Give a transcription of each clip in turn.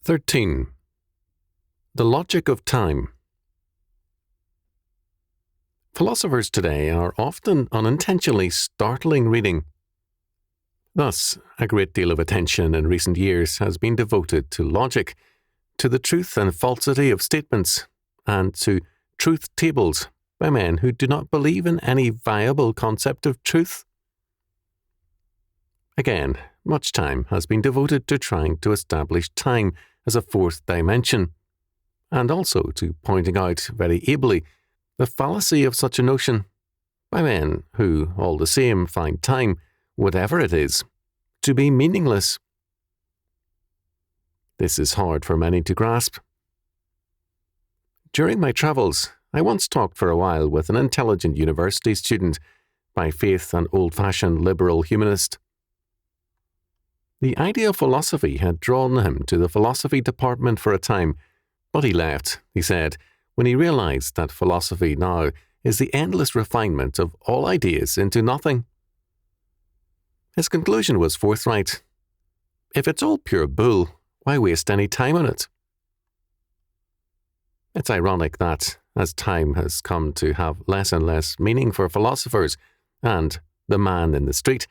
13. The logic of time. Philosophers today are often unintentionally startling reading. Thus, a great deal of attention in recent years has been devoted to logic, to the truth and falsity of statements, and to truth tables by men who do not believe in any viable concept of truth. Again, much time has been devoted to trying to establish time as a fourth dimension, and also to pointing out very ably the fallacy of such a notion by men who, all the same, find time, whatever it is, to be meaningless. This is hard for many to grasp. During my travels, I once talked for a while with an intelligent university student, by faith an old-fashioned liberal humanist. The idea of philosophy had drawn him to the philosophy department for a time, but he left, he said, when he realized that philosophy now is the endless refinement of all ideas into nothing. His conclusion was forthright. If it's all pure bull, why waste any time on it? It's ironic that, as time has come to have less and less meaning for philosophers and the man in the street,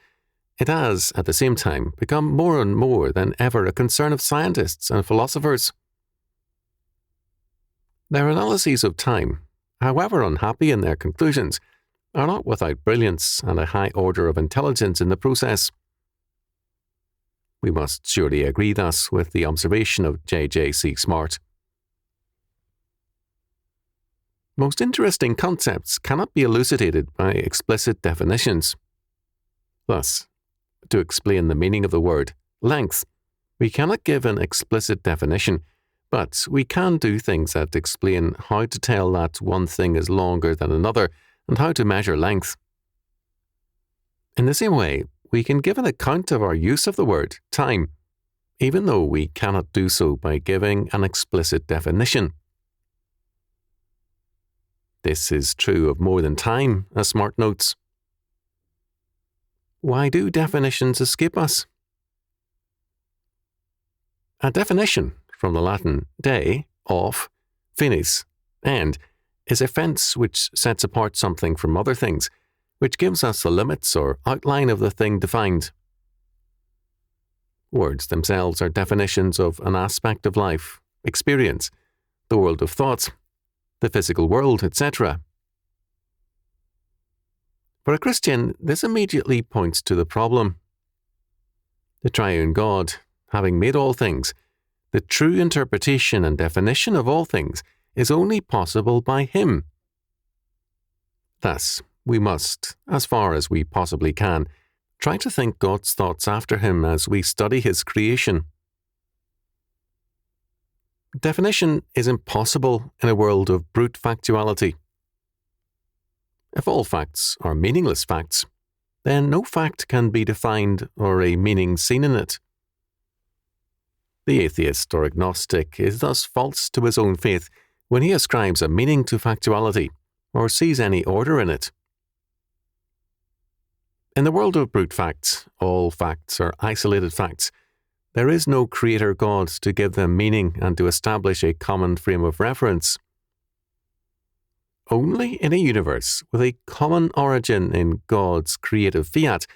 it has, at the same time, become more and more than ever a concern of scientists and philosophers. Their analyses of time, however unhappy in their conclusions, are not without brilliance and a high order of intelligence in the process. We must surely agree thus with the observation of J.J.C. Smart. Most interesting concepts cannot be elucidated by explicit definitions. Thus, to explain the meaning of the word length, we cannot give an explicit definition, but we can do things that explain how to tell that one thing is longer than another and how to measure length. In the same way, we can give an account of our use of the word time, even though we cannot do so by giving an explicit definition. This is true of more than time, as Smart notes. Why do definitions escape us? A definition, from the Latin de, of, finis, end, is a fence which sets apart something from other things, which gives us the limits or outline of the thing defined. Words themselves are definitions of an aspect of life, experience, the world of thoughts, the physical world, etc. For a Christian, this immediately points to the problem. The triune God, having made all things, the true interpretation and definition of all things is only possible by Him. Thus, we must, as far as we possibly can, try to think God's thoughts after Him as we study His creation. Definition is impossible in a world of brute factuality. If all facts are meaningless facts, then no fact can be defined or a meaning seen in it. The atheist or agnostic is thus false to his own faith when he ascribes a meaning to factuality or sees any order in it. In the world of brute facts, all facts are isolated facts. There is no creator God to give them meaning and to establish a common frame of reference. Only in a universe with a common origin in God's creative fiat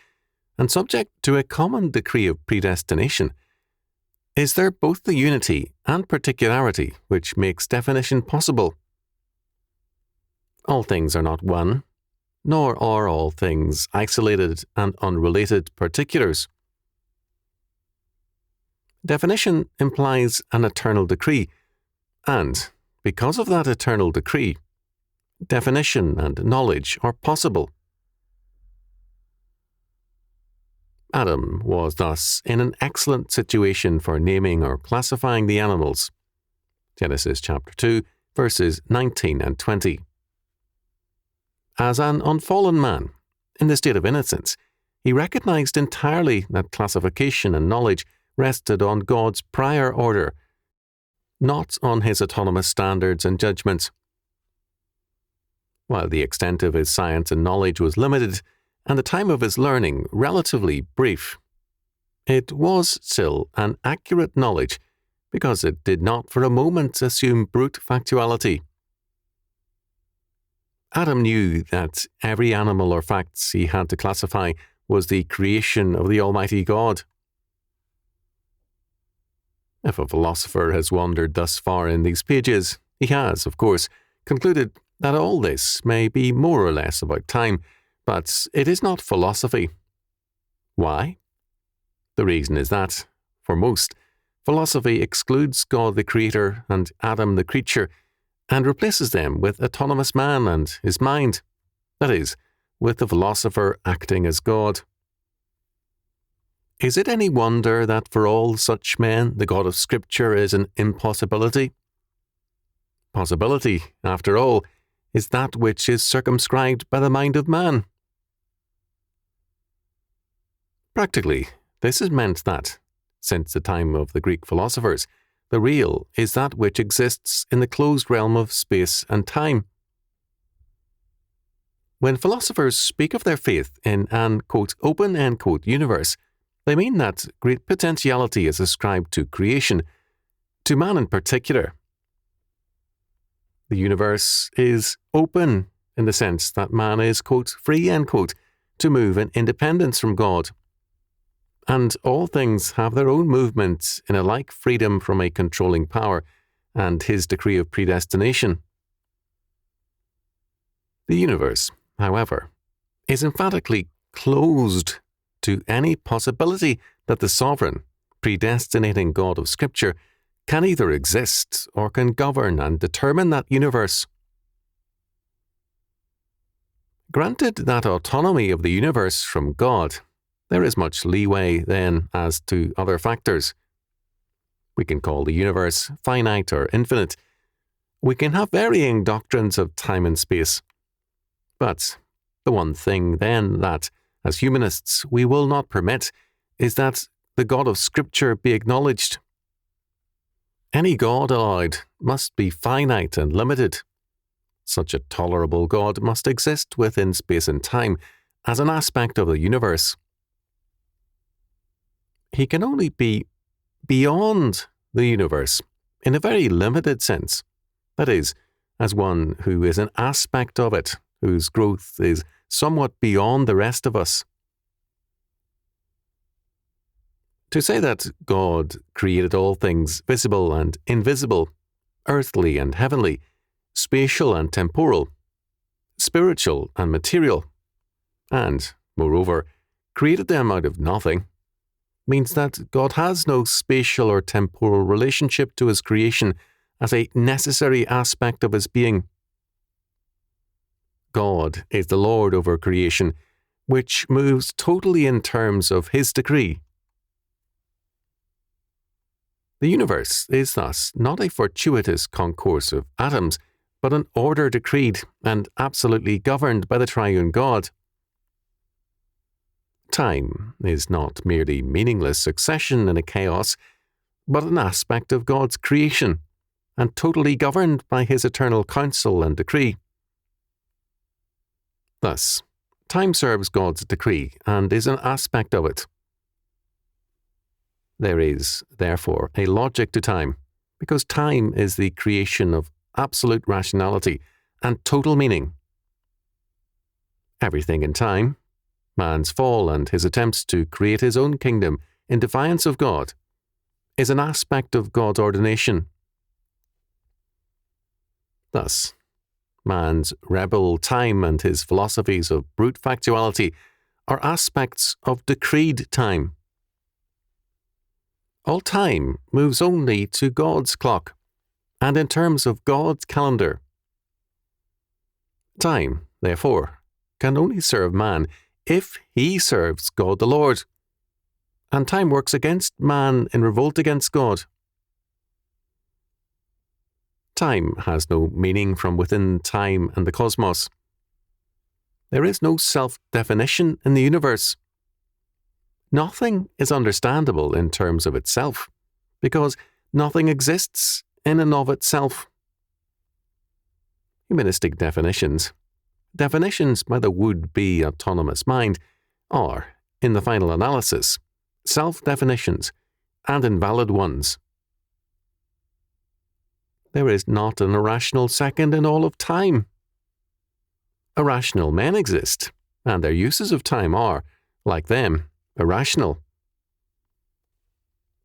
and subject to a common decree of predestination is there both the unity and particularity which makes definition possible. All things are not one, nor are all things isolated and unrelated particulars. Definition implies an eternal decree, and, because of that eternal decree, definition and knowledge are possible. Adam was thus in an excellent situation for naming or classifying the animals. Genesis chapter 2, verses 19 and 20. As an unfallen man, in the state of innocence, he recognized entirely that classification and knowledge rested on God's prior order, not on his autonomous standards and judgments. While the extent of his science and knowledge was limited, and the time of his learning relatively brief, it was still an accurate knowledge because it did not for a moment assume brute factuality. Adam knew that every animal or facts he had to classify was the creation of the Almighty God. If a philosopher has wandered thus far in these pages, he has, of course, concluded that all this may be more or less about time, but it is not philosophy. Why? The reason is that, for most, philosophy excludes God the Creator and Adam the creature, and replaces them with autonomous man and his mind, that is, with the philosopher acting as God. Is it any wonder that for all such men the God of Scripture is an impossibility? Possibility, after all, is that which is circumscribed by the mind of man. Practically, this has meant that, since the time of the Greek philosophers, the real is that which exists in the closed realm of space and time. When philosophers speak of their faith in an, quote, open, end quote, universe, they mean that great potentiality is ascribed to creation, to man in particular. The universe is open in the sense that man is, quote, free, end quote, to move in independence from God. And all things have their own movement in a like freedom from a controlling power and his decree of predestination. The universe, however, is emphatically closed to any possibility that the sovereign, predestinating God of Scripture can either exist or can govern and determine that universe. Granted that autonomy of the universe from God, there is much leeway then as to other factors. We can call the universe finite or infinite. We can have varying doctrines of time and space. But the one thing then that, as humanists, we will not permit is that the God of Scripture be acknowledged. Any God allowed must be finite and limited. Such a tolerable God must exist within space and time as an aspect of the universe. He can only be beyond the universe in a very limited sense, that is, as one who is an aspect of it, whose growth is somewhat beyond the rest of us. To say that God created all things visible and invisible, earthly and heavenly, spatial and temporal, spiritual and material, and, moreover, created them out of nothing, means that God has no spatial or temporal relationship to his creation as a necessary aspect of his being. God is the Lord over creation, which moves totally in terms of his decree. The universe is thus not a fortuitous concourse of atoms, but an order decreed and absolutely governed by the triune God. Time is not merely meaningless succession in a chaos, but an aspect of God's creation, and totally governed by his eternal counsel and decree. Thus, time serves God's decree and is an aspect of it. There is, therefore, a logic to time, because time is the creation of absolute rationality and total meaning. Everything in time, man's fall and his attempts to create his own kingdom in defiance of God, is an aspect of God's ordination. Thus, man's rebel time and his philosophies of brute factuality are aspects of decreed time. All time moves only to God's clock, and in terms of God's calendar. Time, therefore, can only serve man if he serves God the Lord, and time works against man in revolt against God. Time has no meaning from within time and the cosmos. There is no self-definition in the universe. Nothing is understandable in terms of itself, because nothing exists in and of itself. Humanistic definitions by the would-be autonomous mind, are, in the final analysis, self-definitions, and invalid ones. there is not an irrational second in all of time. Irrational men exist, and their uses of time are, like them, irrational.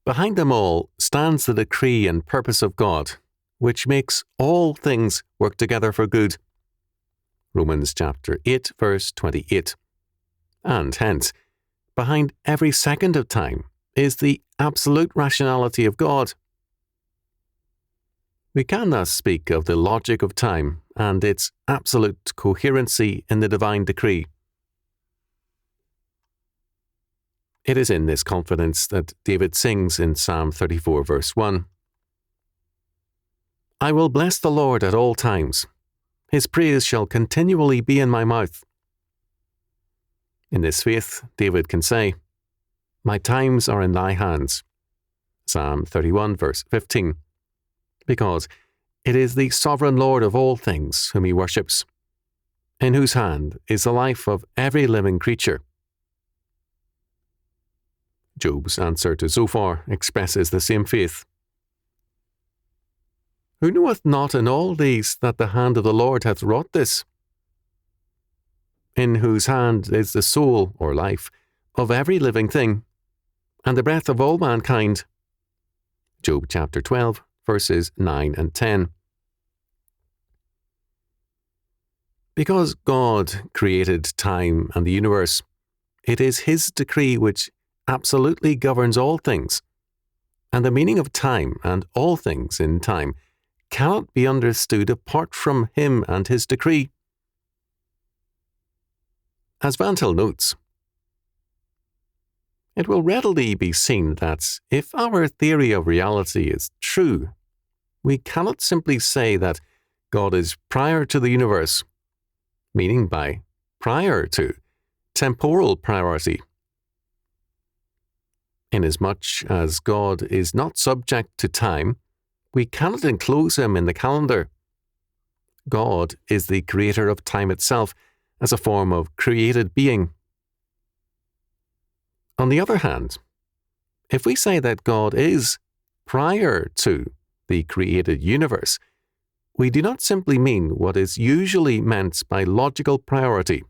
Behind them all stands the decree and purpose of God, which makes all things work together for good. Romans chapter 8, verse 28. And hence, behind every second of time is the absolute rationality of God. We can thus speak of the logic of time and its absolute coherency in the divine decree. It is in this confidence that David sings in Psalm 34, verse 1. I will bless the Lord at all times. His praise shall continually be in my mouth. In this faith, David can say, My times are in thy hands. Psalm 31, verse 15. Because it is the sovereign Lord of all things whom he worships, in whose hand is the life of every living creature. Job's answer to Zophar expresses the same faith. Who knoweth not in all these that the hand of the Lord hath wrought this? In whose hand is the soul, or life, of every living thing, and the breath of all mankind. Job chapter 12, verses 9 and 10. Because God created time and the universe, it is his decree which absolutely governs all things, and the meaning of time and all things in time cannot be understood apart from him and his decree. As Van Til notes, it will readily be seen that if our theory of reality is true, we cannot simply say that God is prior to the universe, meaning by prior to temporal priority. Inasmuch as God is not subject to time, we cannot enclose him in the calendar. God is the creator of time itself as a form of created being. On the other hand, if we say that God is prior to the created universe, we do not simply mean what is usually meant by logical priority.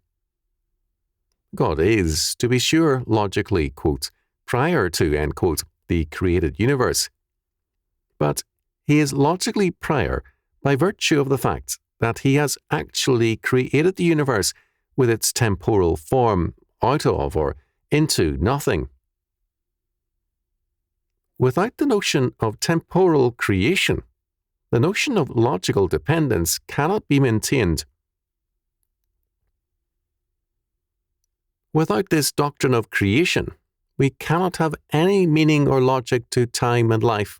God is, to be sure, logically, quote, prior to, end quote, the created universe. But he is logically prior by virtue of the fact that he has actually created the universe with its temporal form out of or into nothing. Without the notion of temporal creation, the notion of logical dependence cannot be maintained. Without this doctrine of creation, we cannot have any meaning or logic to time and life.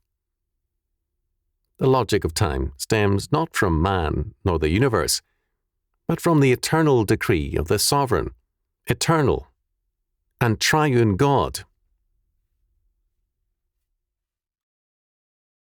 The logic of time stems not from man nor the universe, but from the eternal decree of the sovereign, eternal, and triune God.